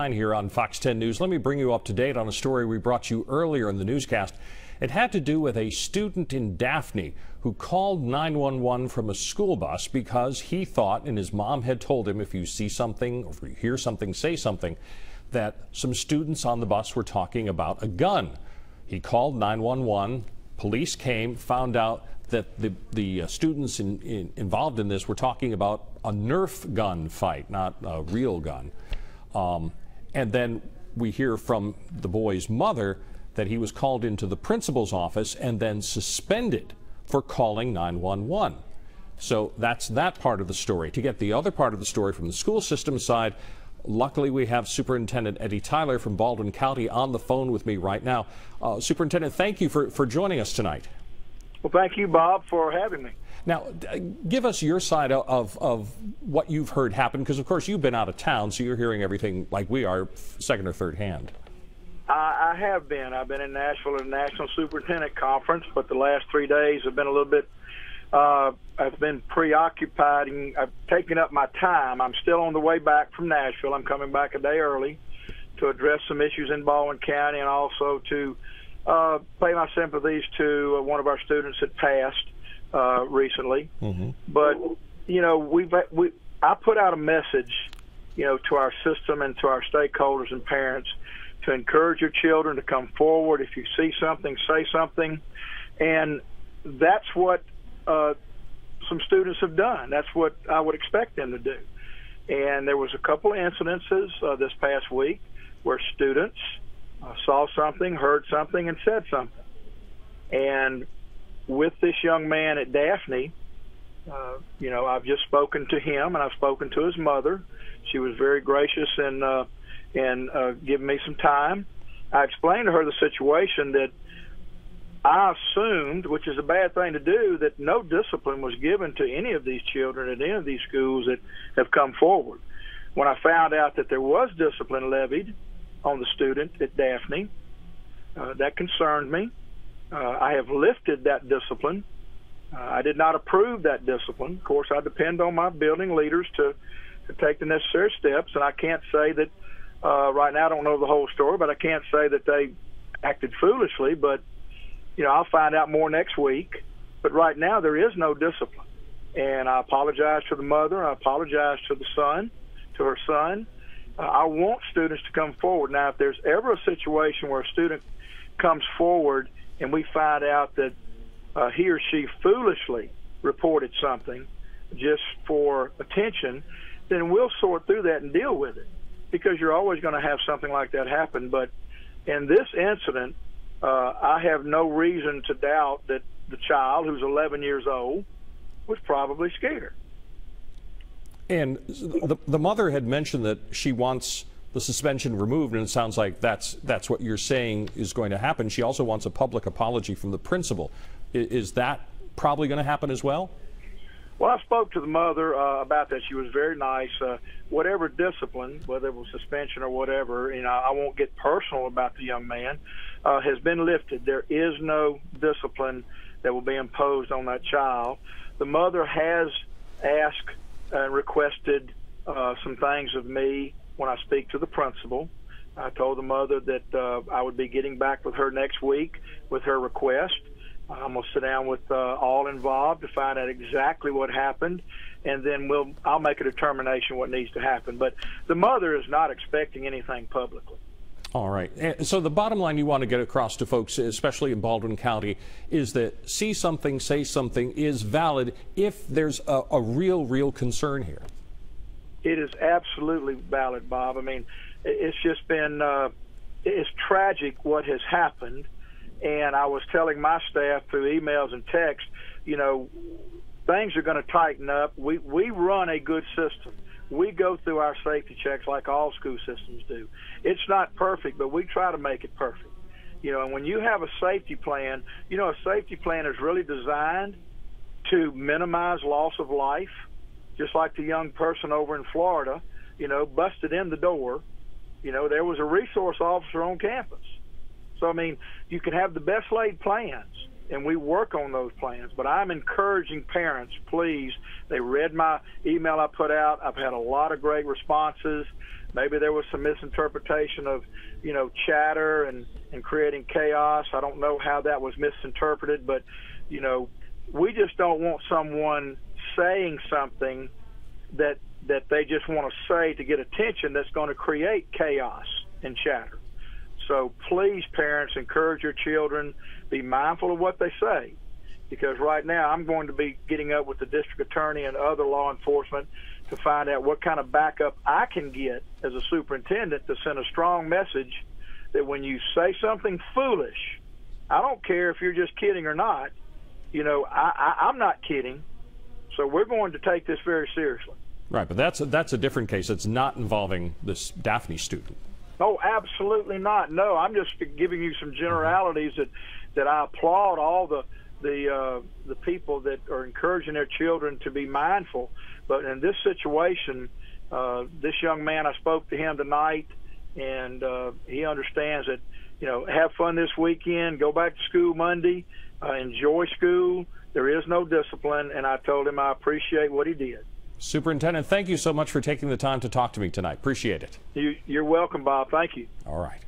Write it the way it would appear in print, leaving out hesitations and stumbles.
Here on Fox 10 News. Let me bring you up to date on a story we brought you earlier in the newscast. It had to do with a student in Daphne who called 911 from a school bus because he thought, and his mom had told him, if you see something or if you hear something, say something, that some students on the bus were talking about a gun. He called 911. Police came, found out that the students involved in this were talking about a Nerf gun fight, not a real gun. And then we hear from the boy's mother that he was called into the principal's office and then suspended for calling 911. So that's that part of the story. To get the other part of the story from the school system side, luckily we have Superintendent Eddie Tyler from Baldwin County on the phone with me right now. Superintendent, thank you for joining us tonight. Well, thank you, Bob, for having me. Now, give us your side of what you've heard happen, because, of course, you've been out of town, so you're hearing everything like we are, second or third hand. I have been. I've been in Nashville at a National Superintendent Conference, but the last 3 days have been a little bit, I've been preoccupied, and I've taken up my time. I'm still on the way back from Nashville. I'm coming back a day early to address some issues in Baldwin County and also to pay my sympathies to one of our students that passed recently. But you know, I put out a message, you know, to our system and to our stakeholders and parents to encourage your children to come forward. If you see something, say something, and that's what some students have done. That's what I would expect them to do. And there was a couple of incidences this past week where students saw something, heard something, and said something. And with this young man at Daphne, you know, I've just spoken to him and I've spoken to his mother. She was very gracious in giving me some time. I explained to her the situation that I assumed, which is a bad thing to do, that no discipline was given to any of these children at any of these schools that have come forward. When I found out that there was discipline levied on the student at Daphne, that concerned me. I have lifted that discipline. I did not approve that discipline. Of course, I depend on my building leaders to take the necessary steps, and I can't say that right now I don't know the whole story, but I can't say that they acted foolishly, but you know, I'll find out more next week. But right now there is no discipline, and I apologize to the mother. I apologize to the son, to her son. I want students to come forward. Now, if there's ever a situation where a student comes forward and we find out that he or she foolishly reported something just for attention, then we'll sort through that and deal with it, because you're always going to have something like that happen. But in this incident, I have no reason to doubt that the child, who's 11 years old, was probably scared. And the mother had mentioned that she wants the suspension removed, and it sounds like that's what you're saying is going to happen. She also wants a public apology from the principal. Is that probably going to happen as well? Well, I spoke to the mother about that. She was very nice. Whatever discipline, whether it was suspension or whatever, you know, I won't get personal about the young man, has been lifted. There is no discipline that will be imposed on that child. The mother has asked and requested some things of me when I speak to the principal. I told the mother that I would be getting back with her next week with her request. I'm going to sit down with all involved to find out exactly what happened, and then I'll make a determination what needs to happen. But the mother is not expecting anything publicly. All right. So the bottom line you want to get across to folks, especially in Baldwin County, is that see something, say something is valid if there's a real concern here. It is absolutely valid, Bob. I mean, it's just been it's tragic what has happened. And I was telling my staff through emails and text, you know, things are going to tighten up. We run a good system. We go through our safety checks like all school systems do. It's not perfect, but we try to make it perfect. You know, and when you have a safety plan, you know, a safety plan is really designed to minimize loss of life, just like the young person over in Florida, you know, busted in the door. You know, there was a resource officer on campus. So, I mean, you can have the best laid plans, and we work on those plans. But I'm encouraging parents, please. They read my email I put out. I've had a lot of great responses. Maybe there was some misinterpretation of, chatter and creating chaos. I don't know how that was misinterpreted, but, we just don't want someone saying something that they just want to say to get attention that's going to create chaos and chatter. So please, parents, encourage your children, be mindful of what they say, because right now I'm going to be getting up with the district attorney and other law enforcement to find out what kind of backup I can get as a superintendent to send a strong message that when you say something foolish, I don't care if you're just kidding or not, I'm not kidding. So we're going to take this very seriously. Right, but that's a different case. It's not involving this Daphne student. Oh, absolutely not. No, I'm just giving you some generalities that I applaud all the people that are encouraging their children to be mindful. But in this situation, this young man, I spoke to him tonight, and he understands that, have fun this weekend, go back to school Monday, enjoy school. There is no discipline, and I told him I appreciate what he did. Superintendent, thank you so much for taking the time to talk to me tonight. Appreciate it. You're welcome, Bob. Thank you. All right.